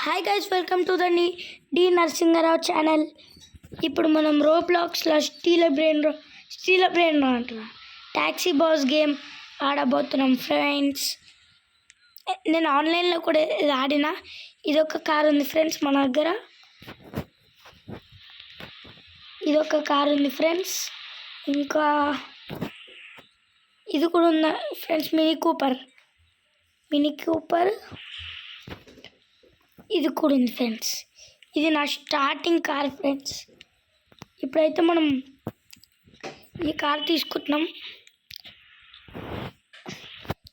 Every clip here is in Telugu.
Hi guys, welcome to the D Narasimharao channel. ఇప్పుడు మనం రోబ్లాక్స్లో స్టీల్ బ్రెయిన్ అంటున్నా ట్యాక్సీ బాస్ గేమ్ ఆడబోతున్నాం ఫ్రెండ్స్. నేను ఆన్లైన్లో కూడా ఇది ఆడిన. ఇదొక కార్ ఉంది ఫ్రెండ్స్, మన దగ్గర ఇదొక కార్ ఉంది ఫ్రెండ్స్. ఇంకా ఇది కూడా ఉంది ఫ్రెండ్స్, మినీ కూపర్ ఇది కూడా ఉంది ఫ్రెండ్స్. ఇది నా స్టార్టింగ్ కార్ ఫ్రెండ్స్. ఇప్పుడైతే మనం ఈ కార్ తీసుకుంటున్నాం.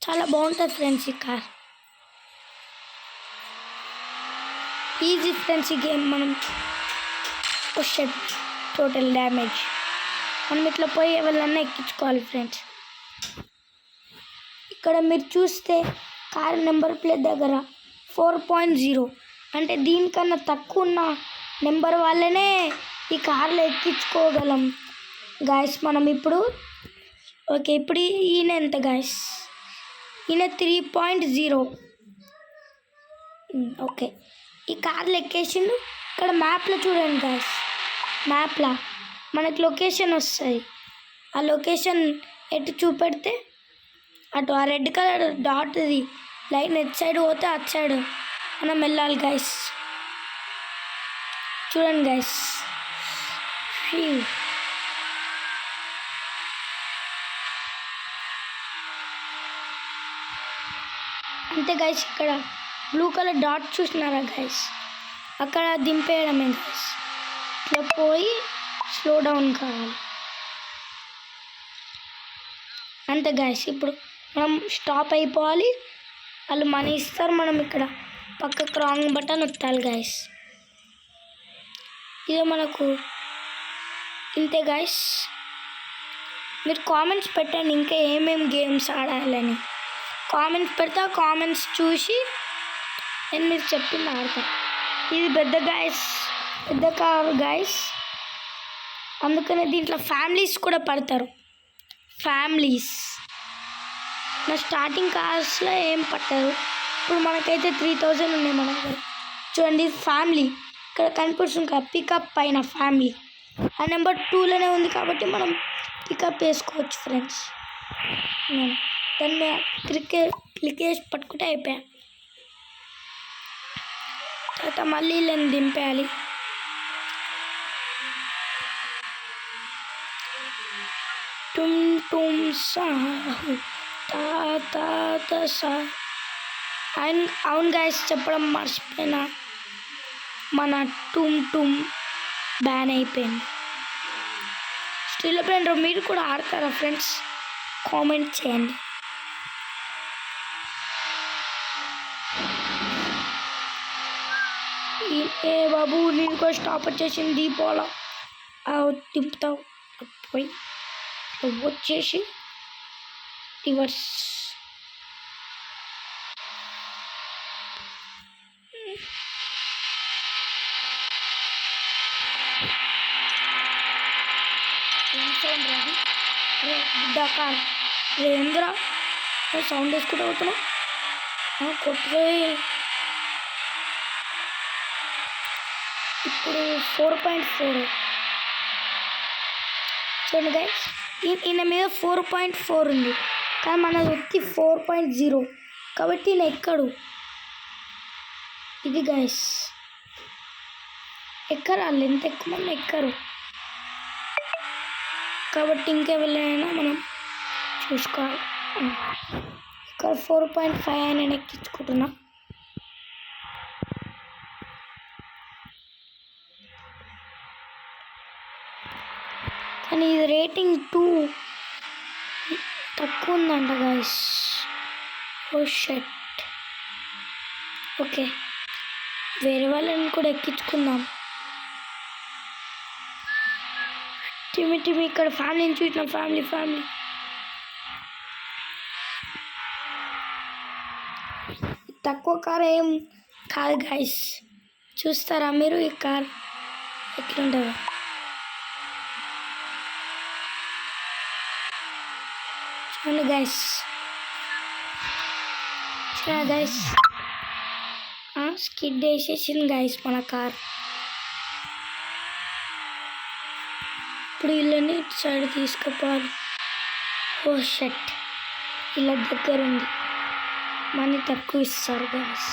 చాలా బాగుంటుంది ఫ్రెండ్స్ ఈ కార్. ఈజీ ఫ్రెండ్స్ ఈ గేమ్. మనం టోటల్ డ్యామేజ్. మనం ఇట్లా పోయి ఎవరినన్నా ఎక్కించుకోవాలి ఫ్రెండ్స్. ఇక్కడ మీరు చూస్తే కార్ నెంబర్ ప్లేట్ దగ్గర 4.0 అంటే దీనికన్నా తక్కువ ఉన్న నెంబర్ వాళ్ళనే ఈ కార్లో ఎక్కించుకోగలం గాయస్. మనం ఇప్పుడు ఇప్పుడు ఈయన ఎంత గాయస్? ఈయన 3.0. ఓకే, ఈ కార్లో ఎక్కేసిండు. ఇక్కడ మ్యాప్లో చూడండి గాయస్, మ్యాప్లో మనకి లొకేషన్ వస్తుంది. ఆ లొకేషన్ ఎటు చూపెడితే అటు ఆ రెడ్ కలర్ డాట్ది లైన్ ఎటు సైడ్ పోతే అటు సైడ్ మనం వెళ్ళాలి గైస్. చూడండి గైస్, అంతే గైస్. ఇక్కడ బ్లూ కలర్ డాట్ చూసినారా గైస్? అక్కడ దింపేయడమే గైస్. ఇట్లా పోయి స్లో డౌన్ కావాలి అంతే గైస్. ఇప్పుడు మనం స్టాప్ అయిపోవాలి. వాళ్ళు మనీ ఇస్తారు. మనం ఇక్కడ పక్కకు రాంగ్ బటన్ నొక్కాలి గైస్. ఇదే మనకు ఇంతే గైస్. మీరు కామెంట్స్ పెట్టండి ఇంకా ఏమేమి గేమ్స్ ఆడాలని. కామెంట్స్ పెడితే ఆ కామెంట్స్ చూసి నేను మీరు చెప్పింది ఆడతా. ఇది పెద్ద కారు గైస్, అందుకనే దీంట్లో ఫ్యామిలీస్ కూడా పడతారు. ఫ్యామిలీస్ నా స్టార్టింగ్ కార్స్లో ఏం పట్టారు. ఇప్పుడు మనకైతే 3000 ఉన్నాయి మన దగ్గర. చూడండి ఫ్యామిలీ ఇక్కడ కనిపిస్తుంది కదా, పికప్ పైన ఫ్యామిలీ. ఆ నెంబర్ 2లోనే ఉంది కాబట్టి మనం పికప్ వేసుకోవచ్చు ఫ్రెండ్స్. దాన్ని క్లిక్ చేసి పట్టుకుంటే అయిపోయా. తర్వాత మళ్ళీ వీళ్ళని దింపేయాలి. టుమ్ టుమ్ సాహు అవును గైస్, చెప్పడం మర్చిపోయినా, మన టుమ్ బ్యాన్ అయిపోయింది. స్టీల్ బ్రెయిన్ మీరు కూడా ఆడతారా ఫ్రెండ్స్? కామెంట్ చేయండి. ఏ బాబు, నేను కూడా స్టాప్ వచ్చేసింది. దీపావళ తిప్పుతావు పోయి వచ్చేసి రివర్స్. కార్ ఏంద్రా సౌండ్ వేసుకుంటూ అవుతున్నావు కొట్టే. ఇప్పుడు 4.4 చూడండి గైస్, ఈయన మీద 4.4 ఉంది కానీ మనది వచ్చి 4.0 కాబట్టి ఈయన ఎక్కడు. ఇది గైస్ ఎక్కరు, వాళ్ళు ఎంత ఎక్కువ మంది ఎక్కరు కాబట్టి ఇంకెవరైనా మనం చూసుకోవాలి. ఇక్కడ 4.5 నేను ఎక్కించుకుంటున్నా. కానీ ఇది రేటింగ్ 2 తక్కువ ఉందంట గైస్. ఓ షట్. ఓకే, వేరే వాళ్ళని కూడా ఎక్కించుకుందాం. టిమి ఇక్కడ ఫ్యామిలీని చూసిన ఫ్యామిలీ తక్కువ కార్ ఏం కాదు గైస్. చూస్తారా మీరు ఈ కార్ ఎట్లుంటుందో? చూడండి గైస్, స్కిడ్ వేసేసింది గైస్ మన కార్. ఇప్పుడు వీళ్ళని ఇటు సైడ్ తీసుకుపోవాలి. ఓ షట్, ఇలా దగ్గర ఉంది, మనీ తక్కువ ఇస్తారు గైస్.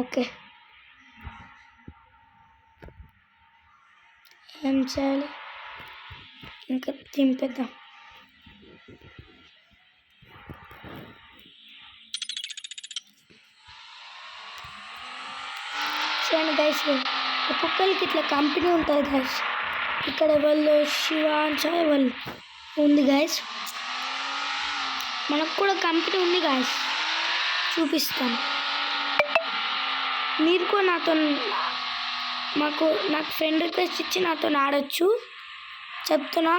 ఓకే, ఏం చేయాలి ఇంకా? దింపేద్దాం. చూడండి గైస్, ఒక్కొక్కరికి ఇట్లా కంపెనీ ఉంటుంది గైస్. ఇక్కడ వాళ్ళు శివ అని వాళ్ళు ఉంది గైస్. మనకు కూడా కంపెనీ ఉంది గైస్, చూపిస్తాను. మీరు కూడా నాకు ఫ్రెండ్ రిక్వెస్ట్ ఇచ్చి నాతో ఆడొచ్చు. చెప్తున్నా,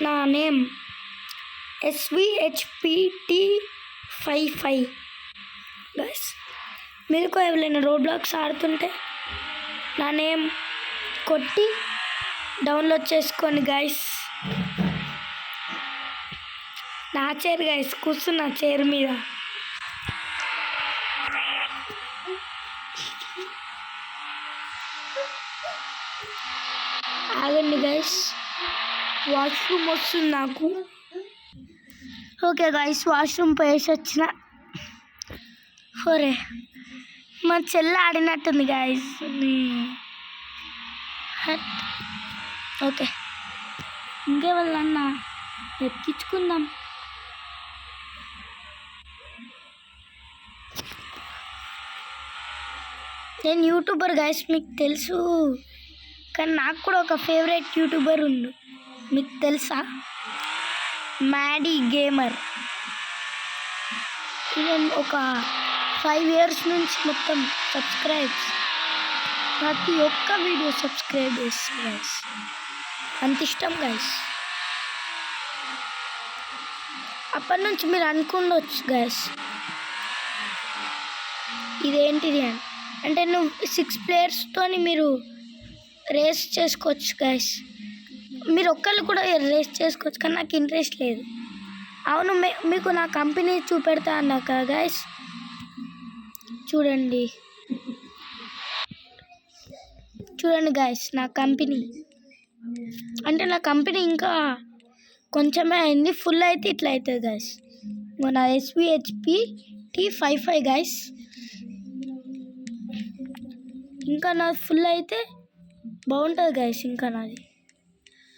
నా నేమ్ SVHPT55 గైస్. మీరు కూడా ఎవరైనా రోబ్లాక్స్ ఆడుతుంటే నా నేమ్ కొట్టి డౌన్లోడ్ చేసుకోండి గైస్. నా చైర్ గైస్, కూర్చున్న చైర్ మీద. ఆగండి గైస్, వాష్రూమ్ వస్తుంది నాకు. ఓకే గైస్, వాష్రూమ్ పోయేసి వచ్చిన. ఒరే, మా చెల్లి ఆడినట్టుంది గైస్. ఓకే, ఇంకేవాళ్ళన్నా ఎక్కించుకుందాం. నేను యూట్యూబర్ గైస్, మీకు తెలుసు. కానీ నాకు కూడా ఒక ఫేవరెట్ యూట్యూబర్ ఉంది, మీకు తెలుసా? Maddy gamer. ఈవెన్ ఒక 5 years నుంచి మొత్తం సబ్స్క్రైబ్స్, ప్రతి ఒక్క వీడియో సబ్స్క్రైబ్ చేస్తాను గైస్. అంత ఇష్టం గైస్. అప్పటి నుంచి మీరు అనుకుండొచ్చు గైస్, ఇదేంటిది అని. అంటే నువ్వు 6 players మీరు రేస్ చేసుకోవచ్చు గైస్. మీరు ఒక్కళ్ళు కూడా రేస్ చేసుకోవచ్చు, కానీ నాకు ఇంట్రెస్ట్ లేదు. అవును, మీకు నా కంపెనీ చూపెడతా అన్నా కదా గైస్. చూడండి గైస్, నా కంపెనీ. అంటే నా కంపెనీ ఇంకా కొంచెమే అయింది, ఫుల్ అయితే ఇట్లా అవుతుంది గైస్. నా SVHPT55 గైస్. ఇంకా నాది ఫుల్ అయితే బాగుంటుంది గైస్. ఇంకా నాది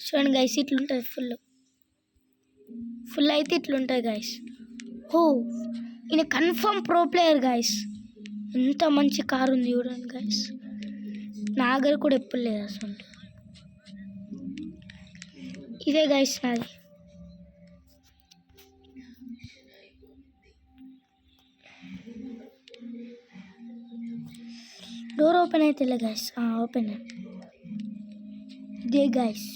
చూడండి గైస్, ఇట్లుంటుంది. ఫుల్ అయితే ఇట్లుంటుంది గైస్. ఓ, ఈయన కన్ఫర్మ్ ప్రో ప్లేయర్ గైస్. ఎంత మంచి కారు ఉంది చూడండి గైస్. నా దగ్గర కూడా ఎప్పుడు లేదు అసలు. ఇదే గైస్ నాది. డోర్ ఓపెన్ అయితే గైస్. ఓపెన్. ఇదే గైస్,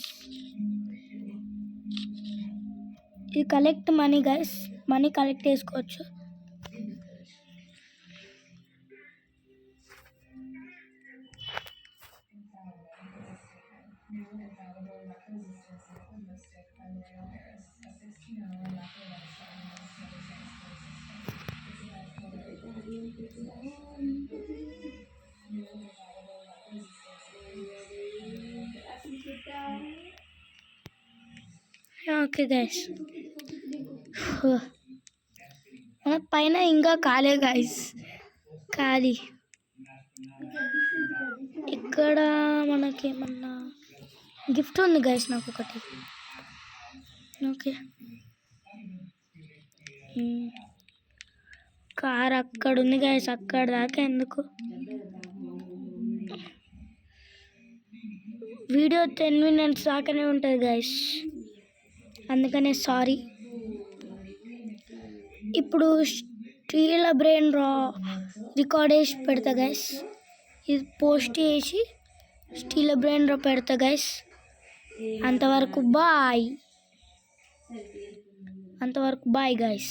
ఇది collect money guys. Money collect చేసుకోవచ్చు. ఓకే గైస్, మన పైన ఇంకా కాలే గైస్, ఖాళీ. ఇక్కడ మనకేమన్నా గిఫ్ట్ ఉంది గైస్, నాకు ఒకటి. ఓకే, కార్ అక్కడ ఉంది గైస్. అక్కడ దాకా ఎందుకు? వీడియో 10 minutes దాకానే ఉంటుంది గైస్, అందుకనే సారీ. ఇప్పుడు స్టీల్ బ్రెయిన్ రికార్డ్ వేసి పెడతా గైస్. ఇది పోస్ట్ చేసి స్టీల్ బ్రెయిన్ పెడతా గైస్. అంతవరకు బాయ్ గైస్.